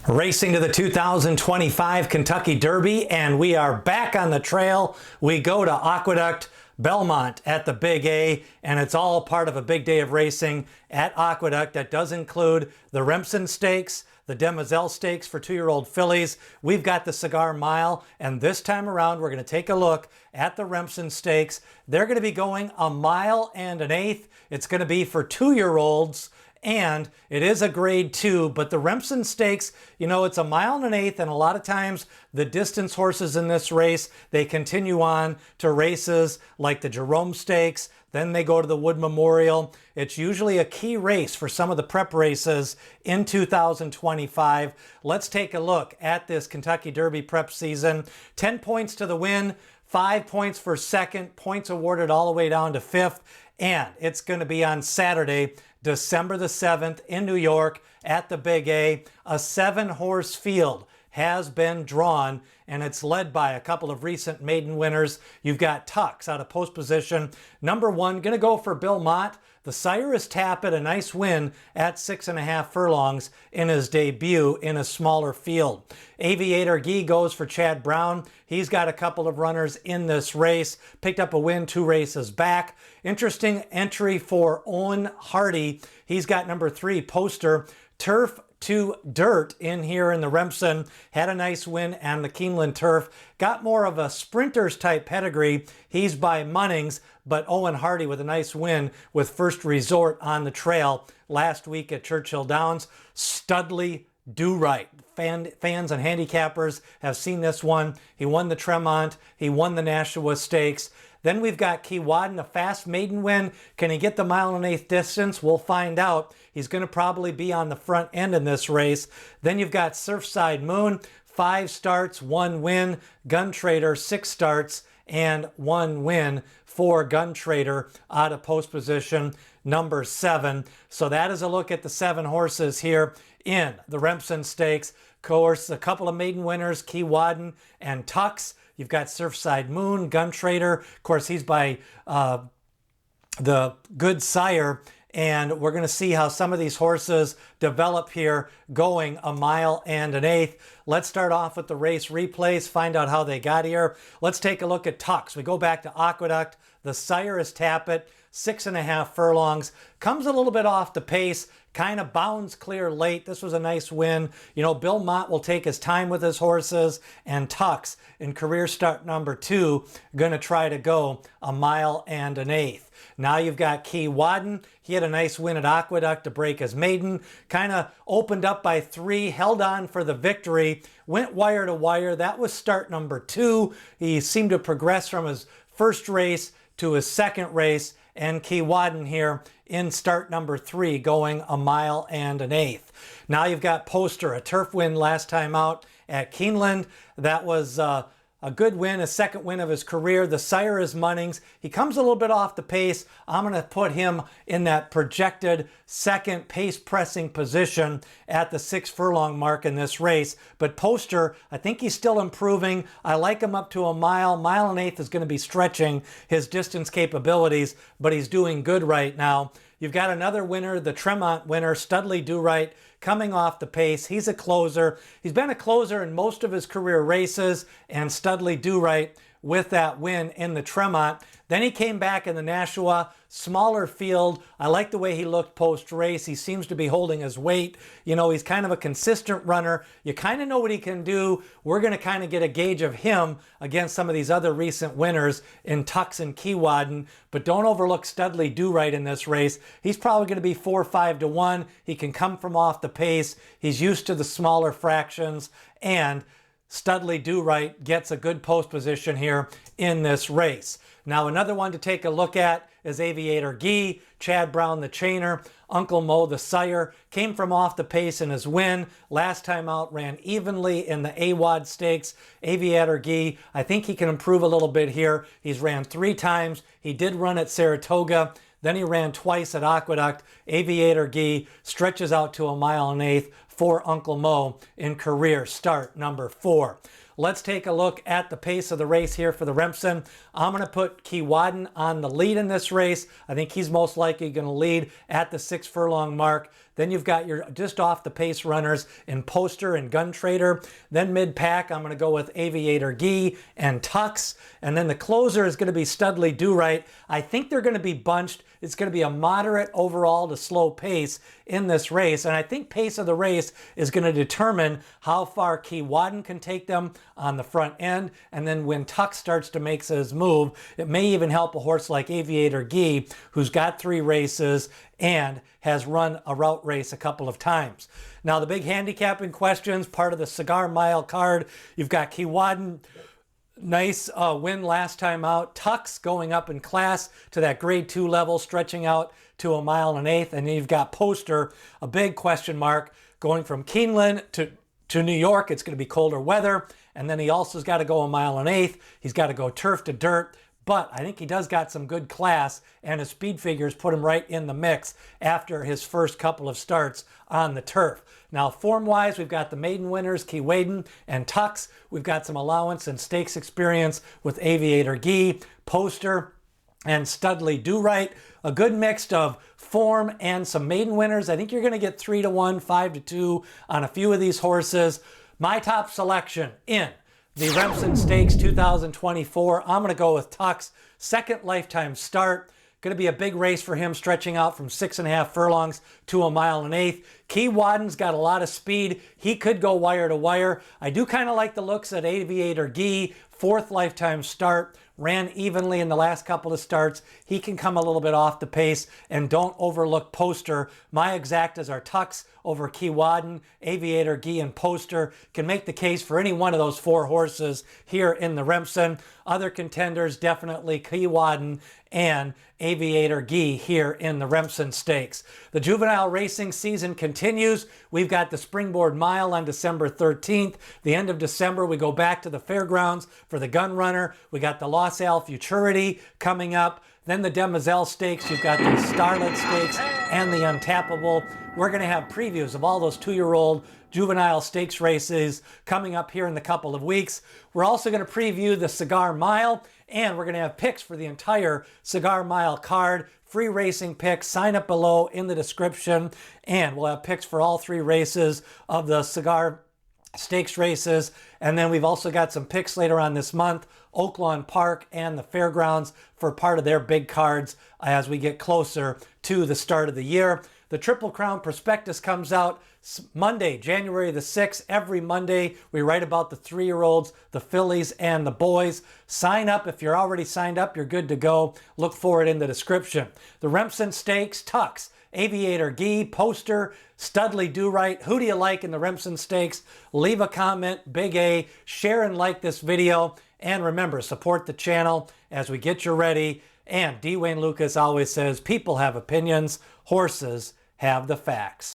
Racing to the 2025 Kentucky Derby, and we are back on the trail. We go to Aqueduct, Belmont at the Big A, and it's all part of a big day of racing at Aqueduct that does include the Remsen Stakes, the Demoiselle Stakes for 2-year-old fillies. We've got the Cigar Mile, and this time around we're going to take a look at the Remsen Stakes. They're going to be going 1.1 miles. It's going to be for 2-year-olds. And it is a grade 2, but the Remsen Stakes, you know, it's 1.1 miles, and a lot of times the distance horses in this race, they continue on to races like the Jerome Stakes, then they go to the Wood Memorial. It's usually a key race for some of the prep races in 2025. Let's take a look at this Kentucky Derby prep season. 10 points to the win, 5 points for second, points awarded all the way down to fifth, and it's going to be on Saturday, December the 7th in New York at the Big A. A 7-horse field has been drawn, and it's led by a couple of recent maiden winners. You've got Tux out of post position. Number 1, going to go for Bill Mott. The sire is Tappet, a nice win at 6.5 furlongs in his debut in a smaller field. Aviator Guy goes for Chad Brown. He's got a couple of runners in this race. Picked up a win 2 races back. Interesting entry for Owen Hardy. He's got number 3, Poster. Turf to Dirt in here in the Remsen. Had a nice win on the Keeneland turf. Got more of a sprinters type pedigree. He's by Munnings, but Owen Hardy with a nice win with First Resort on the trail last week at Churchill Downs. Studley Do Right. Fans and handicappers have seen this one. He won the Tremont. He won the Nashua Stakes. Then we've got Keewatin, a fast maiden win. Can he get the 1.1 miles distance? We'll find out. He's going to probably be on the front end in this race. Then you've got Surfside Moon, 5 starts, 1 win. Gun Trader, 6 starts and 1 win for Gun Trader out of post position, number 7. So that is a look at the 7 horses here in the Remsen Stakes. Of course, a couple of maiden winners, Keewatin and Tux. You've got Surfside Moon, Gun Trader. Of course, he's by the Good Sire. And we're going to see how some of these horses develop here going 1.1 miles. Let's start off with the race replays, find out how they got here. Let's take a look at Tux. We go back to Aqueduct. The sire is Tappet, 6.5 furlongs. Comes a little bit off the pace, kind of bounds clear late. This was a nice win. You know, Bill Mott will take his time with his horses, and Tux in career start number 2 going to try to go 1.1 miles. Now you've got Keewatin. He had a nice win at Aqueduct to break his maiden. Kind of opened up by 3, held on for the victory, went wire to wire. That was start number 2. He seemed to progress from his first race to his second race, and Keewatin here in start number 3 going 1.1 miles. Now you've got Poster, a turf win last time out at Keeneland. That was a good win, a second win of his career. The sire is Munnings. He comes a little bit off the pace. I'm going to put him in that projected second pace pressing position at the 6 furlong mark in this race. But Poster, I think he's still improving. I like him up to 1 mile. 1.1 miles is going to be stretching his distance capabilities, but he's doing good right now. You've got another winner, the Tremont winner, Studley Do Right, coming off the pace. He's a closer. He's been a closer in most of his career races, and Studley Do Right with that win in the Tremont. Then he came back in the Nashua, smaller field. I like the way he looked post-race. He seems to be holding his weight. You know, he's kind of a consistent runner. You kind of know what he can do. We're going to kind of get a gauge of him against some of these other recent winners in Tux and Keewatin. But don't overlook Studley Do Right in this race. He's probably going to be 4-5 to 1. He can come from off the pace. He's used to the smaller fractions, and Studley Do Right gets a good post position here in this race. Now another one to take a look at is Aviator Guy, Chad Brown the trainer, Uncle Mo the sire. Came from off the pace in his win. Last time out ran evenly in the AWAD Stakes. Aviator Guy, I think he can improve a little bit here. He's ran 3 times. He did run at Saratoga. Then he ran twice at Aqueduct. Aviator Guy stretches out to 1.1 miles, for Uncle Mo in career start number 4. Let's take a look at the pace of the race here for the Remsen. I'm going to put Keewatin on the lead in this race. I think he's most likely going to lead at the 6 furlong mark. Then you've got your just off the pace runners in Poster and Gun Trader. Then mid-pack, I'm going to go with Aviator Gee and Tux. And then the closer is going to be Studley Do Right. I think they're going to be bunched. It's going to be a moderate overall to slow pace in this race. And I think pace of the race is going to determine how far Keewatin can take them on the front end. And then when Tux starts to make his move, it may even help a horse like Aviator Gee, who's got 3 races and has run a route race a couple of times. Now the big handicapping questions, part of the Cigar Mile card, you've got Keewatin. Nice win last time out. Tux going up in class to that grade 2 level, stretching out to 1 1/8. And then you've got Poster, a big question mark, going from Keeneland to New York. It's going to be colder weather. And then he also has got to go 1 1/8. He's got to go turf to dirt. But I think he does got some good class, and his speed figures put him right in the mix after his first couple of starts on the turf. Now, form-wise, we've got the maiden winners, Keewatin and Tux. We've got some allowance and stakes experience with Aviator Gee, Poster, and Studley Do Right. A good mix of form and some maiden winners. I think you're going to get 3-1, 5-2 on a few of these horses. My top selection in the Remsen Stakes 2024, I'm going to go with Tux. Second lifetime start. Going to be a big race for him, stretching out from 6.5 furlongs to 1 1/8. Keewatin's got a lot of speed. He could go wire to wire. I do kind of like the looks at Aviator Gee. 4th lifetime start. Ran evenly in the last couple of starts. He can come a little bit off the pace, and don't overlook Poster. My exactas are Tux over Keewatin. Aviator Gee and Poster can make the case for any one of those 4 horses here in the Remsen. Other contenders, definitely Keewatin and Aviator Gee here in the Remsen Stakes. The juvenile racing season continues. We've got the Springboard Mile on December 13th. The end of December, we go back to the fairgrounds for the Gun Runner. We got the Los Al Futurity coming up. Then the Demoiselle Stakes. You've got the Starlet Stakes and the Untappable. We're going to have previews of all those 2-year-old juvenile stakes races coming up here in a couple of weeks. We're also going to preview the Cigar Mile, and we're going to have picks for the entire Cigar Mile card. Free racing picks. Sign up below in the description, and we'll have picks for all 3 races of the Cigar Stakes races. And then we've also got some picks later on this month, Oaklawn Park and the Fairgrounds, for part of their big cards as we get closer to the start of the year. The Triple Crown Prospectus comes out Monday, January the 6th. Every Monday, we write about the 3-year-olds, the fillies, and the boys. Sign up. If you're already signed up, you're good to go. Look for it in the description. The Remsen Stakes, Tux, Aviator Gee, Poster, Studley Do Right. Who do you like in the Remsen Stakes? Leave a comment, big A, share and like this video, and remember, support the channel as we get you ready. And D. Wayne Lucas always says, people have opinions, horses have the facts.